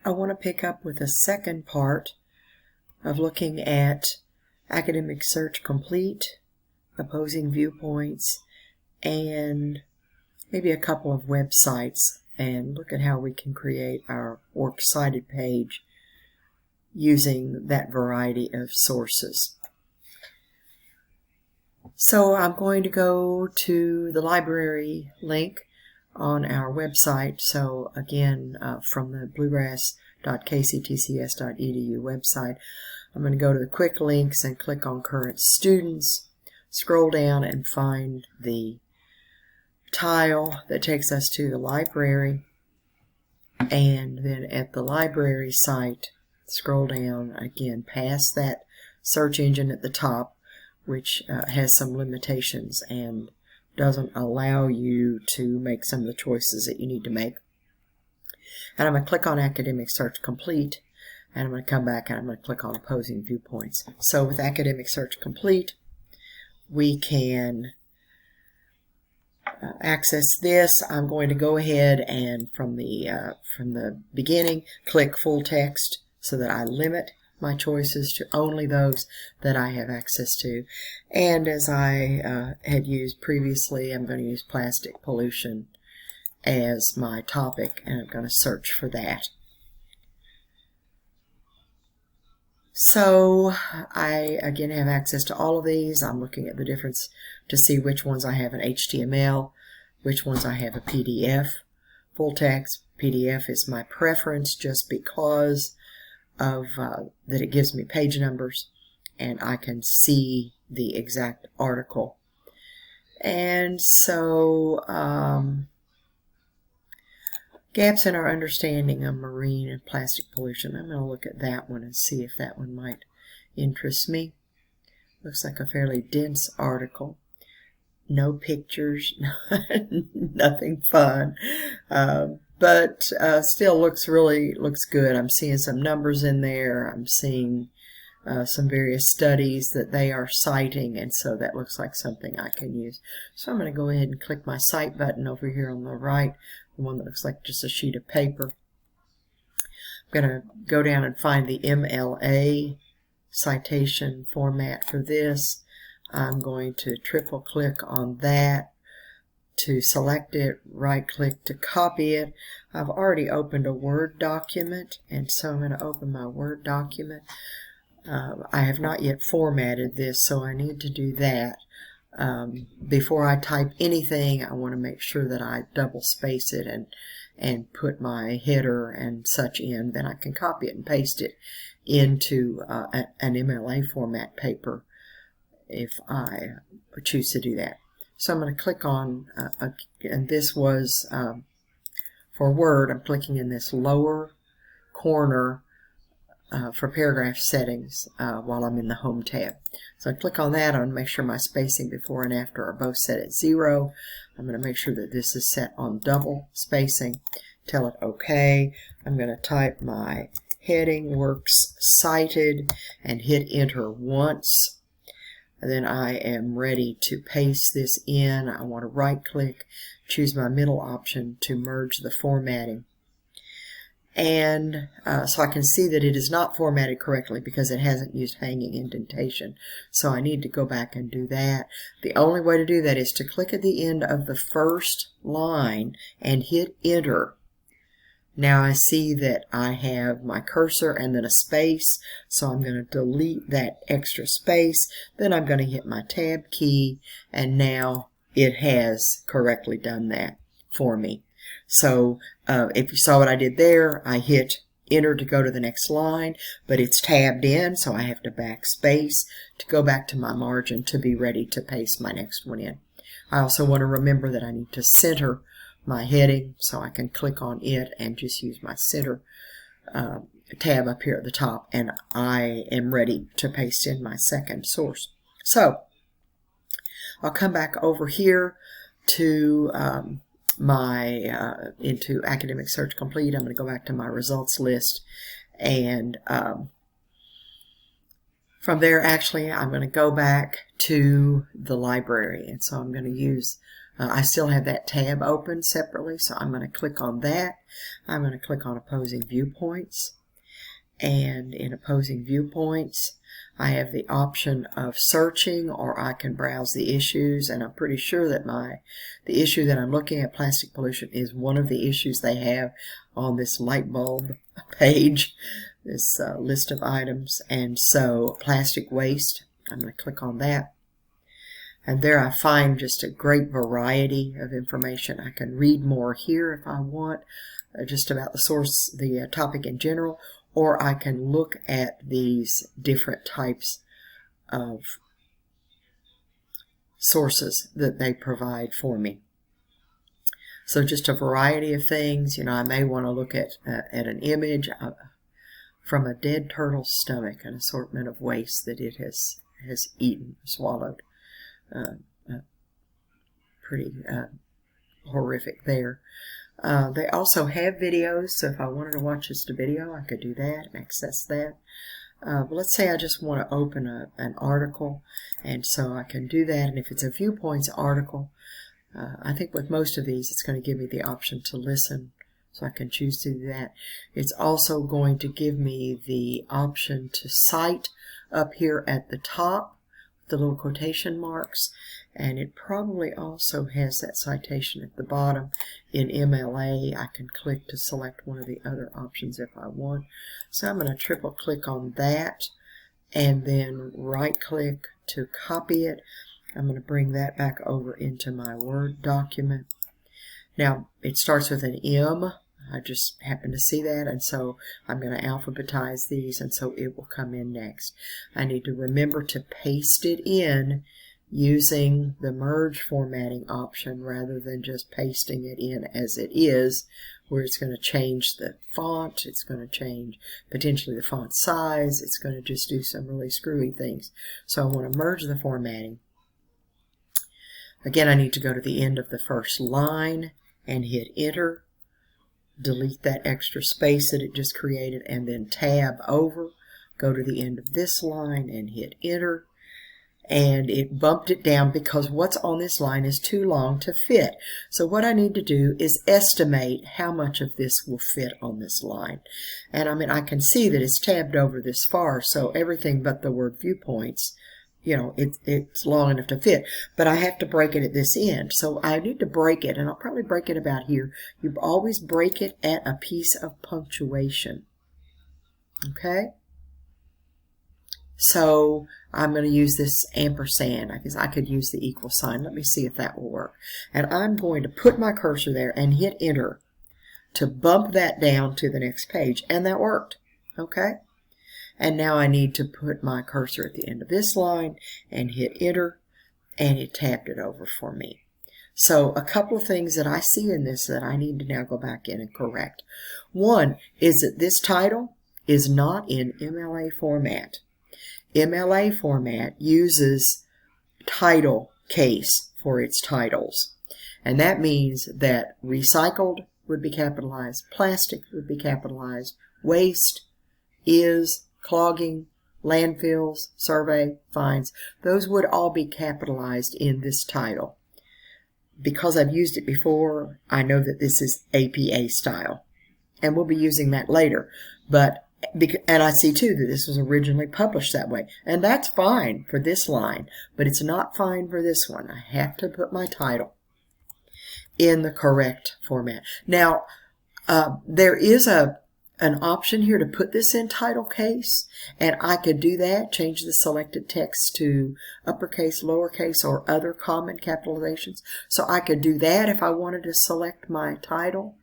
I want to pick up with the second part of looking at Academic Search Complete, opposing viewpoints, and maybe a couple of websites, and look at how we can create our Works Cited page using that variety of sources. So I'm going to go to the library link on our website. So again, from the bluegrass.kctcs.edu website, I'm going to go to the quick links and click on current students, scroll down and find the tile that takes us to the library, and then at the library site, scroll down again past that search engine at the top, which has some limitations and doesn't allow you to make some of the choices that you need to make. And I'm going to click on Academic Search Complete, and I'm going to come back and I'm going to click on Opposing Viewpoints. So with Academic Search Complete, we can access this. I'm going to go ahead and from the beginning click Full Text so that I limit my choices to only those that I have access to. And as I had used previously, I'm going to use plastic pollution as my topic, and I'm going to search for that. So I again have access to all of these. I'm looking at the difference to see which ones I have in HTML, which ones I have a PDF. Full text PDF is my preference just because of that it gives me page numbers and I can see the exact article. And so gaps in our understanding of marine and plastic pollution. I'm going to look at that one and see if that one might interest me. Looks like a fairly dense article. No pictures, nothing fun. But still looks good. I'm seeing some numbers in there. I'm seeing some various studies that they are citing, and so that looks like something I can use. So I'm going to go ahead and click my Cite button over here on the right, the one that looks like just a sheet of paper. I'm going to go down and find the MLA citation format for this. I'm going to triple click on that to select it, right click to copy it. I've already opened a Word document, and so I'm going to open my Word document. I have not yet formatted this, so I need to do that. Before I type anything, I want to make sure that I double space it and put my header and such in. Then I can copy it and paste it into an MLA format paper if I choose to do that. So I'm going to click on, and this was for Word, I'm clicking in this lower corner for paragraph settings while I'm in the Home tab. So I click on that. I'm going to make sure my spacing before and after are both set at 0. I'm going to make sure that this is set on double spacing. Tell it OK. I'm going to type my heading Works Cited and hit Enter once. And then I am ready to paste this in. I want to right click, choose my middle option to merge the formatting. And so I can see that it is not formatted correctly because it hasn't used hanging indentation. So I need to go back and do that. The only way to do that is to click at the end of the first line and hit Enter. Now I see that I have my cursor and then a space, so I'm going to delete that extra space. Then I'm going to hit my Tab key, and now it has correctly done that for me. So if you saw what I did there, I hit Enter to go to the next line, but it's tabbed in, so I have to backspace to go back to my margin to be ready to paste my next one in. I also want to remember that I need to center my heading, so I can click on it and just use my center tab up here at the top, and I am ready to paste in my second source. So I'll come back over here to into Academic Search Complete. I'm going to go back to my results list, and from there actually I'm going to go back to the library, and so I'm going to use I still have that tab open separately, so I'm going to click on that. I'm going to click on Opposing Viewpoints. And in Opposing Viewpoints, I have the option of searching, or I can browse the issues, and I'm pretty sure that the issue that I'm looking at, plastic pollution, is one of the issues they have on this light bulb page, this list of items. And so plastic waste, I'm going to click on that. And there I find just a great variety of information. I can read more here if I want, just about the source, the topic in general, or I can look at these different types of sources that they provide for me. So just a variety of things. You know, I may want to look at an image from a dead turtle's stomach, an assortment of waste that it has eaten, swallowed. Pretty horrific there. They also have videos, so if I wanted to watch just a video, I could do that and access that. But let's say I just want to open an article, and so I can do that. And if it's a Viewpoints article, I think with most of these, it's going to give me the option to listen, so I can choose to do that. It's also going to give me the option to cite up here at the top, the little quotation marks, and it probably also has that citation at the bottom. In MLA, I can click to select one of the other options if I want. So I'm going to triple click on that and then right click to copy it. I'm going to bring that back over into my Word document. Now it starts with an M. I just happened to see that, and so I'm going to alphabetize these, and so it will come in next. I need to remember to paste it in using the merge formatting option rather than just pasting it in as it is, where it's going to change the font, it's going to change potentially the font size, it's going to just do some really screwy things. So I want to merge the formatting. Again, I need to go to the end of the first line and hit enter. Delete that extra space that it just created, and then tab over, go to the end of this line and hit enter. And it bumped it down because what's on this line is too long to fit. So what I need to do is estimate how much of this will fit on this line. And I mean, I can see that it's tabbed over this far, so everything but the word viewpoints, you know, it's long enough to fit, but I have to break it at this end. So I need to break it, and I'll probably break it about here. You always break it at a piece of punctuation. Okay? So I'm going to use this ampersand. I guess I could use the equal sign. Let me see if that will work. And I'm going to put my cursor there and hit enter to bump that down to the next page. And that worked. Okay? And now I need to put my cursor at the end of this line and hit enter, and it tabbed it over for me. So a couple of things that I see in this that I need to now go back in and correct. One is that this title is not in MLA format. MLA format uses title case for its titles. And that means that recycled would be capitalized, plastic would be capitalized, waste, is, clogging, landfills, survey, fines, those would all be capitalized in this title. Because I've used it before, I know that this is APA style. And we'll be using that later. And I see too that this was originally published that way. And that's fine for this line, but it's not fine for this one. I have to put my title in the correct format. Now, there is an option here to put this in title case, and I could do that, change the selected text to uppercase, lowercase, or other common capitalizations. So I could do that if I wanted to select my title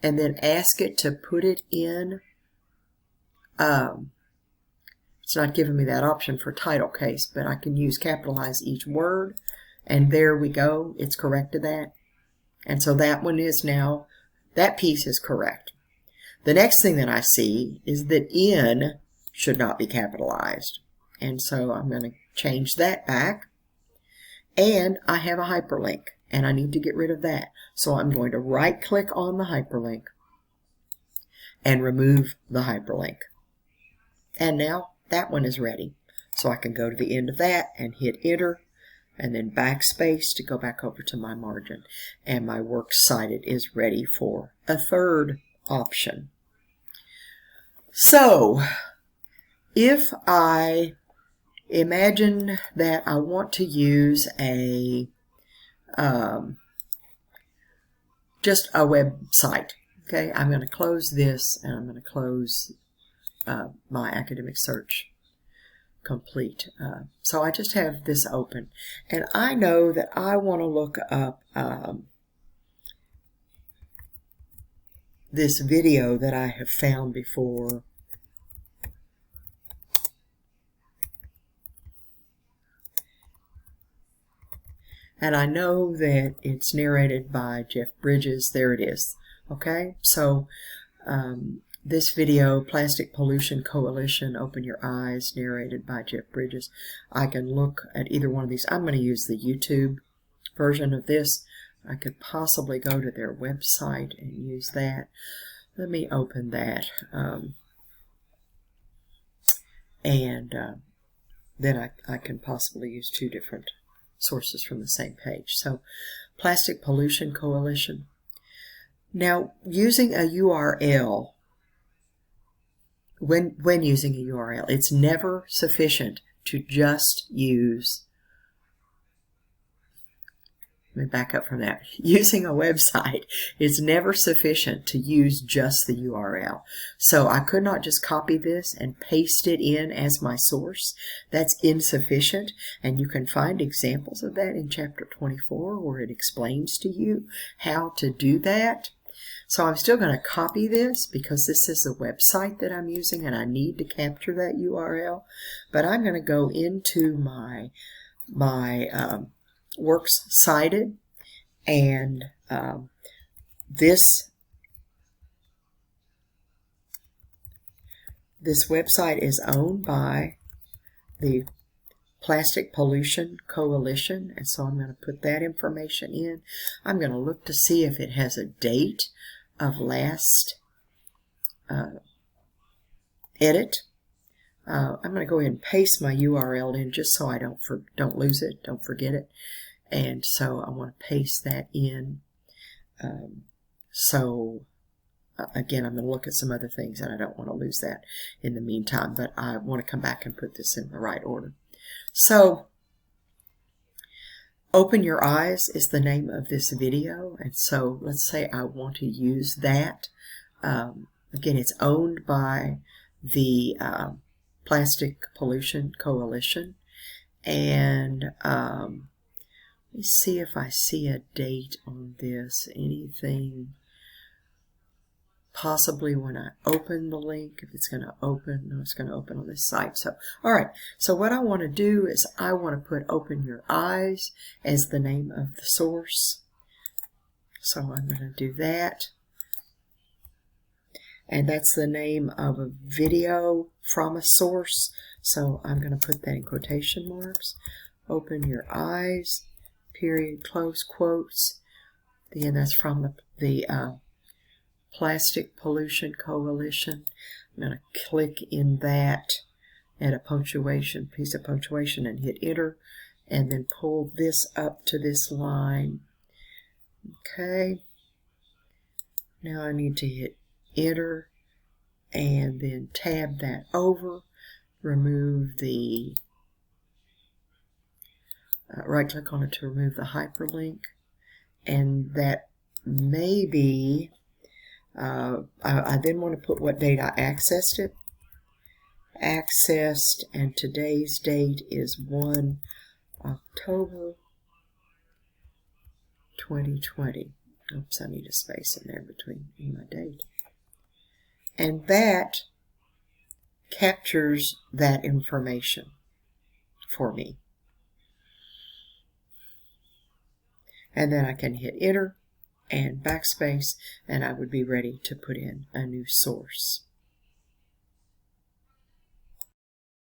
and then ask it to put it in. It's not giving me that option for title case, but I can use capitalize each word, and there we go, it's corrected that. And so that one is now, that piece is correct. The next thing that I see is that in should not be capitalized. And so I'm going to change that back. And I have a hyperlink, and I need to get rid of that. So I'm going to right click on the hyperlink and remove the hyperlink. And now that one is ready. So I can go to the end of that and hit enter. and then backspace to go back over to my margin. And my works cited is ready for a third option. So, if I imagine that I want to use a just a website, okay, I'm going to close this and I'm going to close my academic search complete. So I just have this open, and I know that I want to look up this video that I have found before. And I know that it's narrated by Jeff Bridges. There it is. Okay, so this video, Plastic Pollution Coalition, Open Your Eyes, narrated by Jeff Bridges. I can look at either one of these. I'm going to use the YouTube version of this. I could possibly go to their website and use that. Let me open that. Then I can possibly use two different sources from the same page. So, Plastic Pollution Coalition. Now, using a URL, when using a URL, it's never sufficient to just use, let me back up from that. Using a website, it's never sufficient to use just the URL. So I could not just copy this and paste it in as my source. That's insufficient, and you can find examples of that in chapter 24 where it explains to you how to do that. So I'm still going to copy this because this is the website that I'm using and I need to capture that URL. But I'm going to go into my works cited, and this website is owned by the Plastic Pollution Coalition, and so I'm going to put that information in. I'm going to look to see if it has a date of last edit. I'm going to go ahead and paste my URL in just so I don't lose it, don't forget it. And so I want to paste that in. Again, I'm going to look at some other things, and I don't want to lose that in the meantime, but I want to come back and put this in the right order. So, Open Your Eyes is the name of this video, and so let's say I want to use that. Again, it's owned by the Plastic Pollution Coalition, and let me see if I see a date on this, anything. Possibly when I open the link, if it's going to open. No, it's going to open on this site. So, all right. So what I want to do is I want to put Open Your Eyes as the name of the source. So I'm going to do that. And that's the name of a video from a source. So I'm going to put that in quotation marks. Open Your Eyes, period, close quotes. Again, that's from the Plastic Pollution Coalition. I'm going to click in that, add a punctuation, piece of punctuation, and hit enter, and then pull this up to this line. Okay. Now I need to hit enter and then tab that over, remove the, right click on it to remove the hyperlink, and that may be I then want to put what date I accessed it. Accessed, and today's date is 1 October 2020. Oops, I need a space in there between my date. And that captures that information for me. And then I can hit enter and backspace, and I would be ready to put in a new source.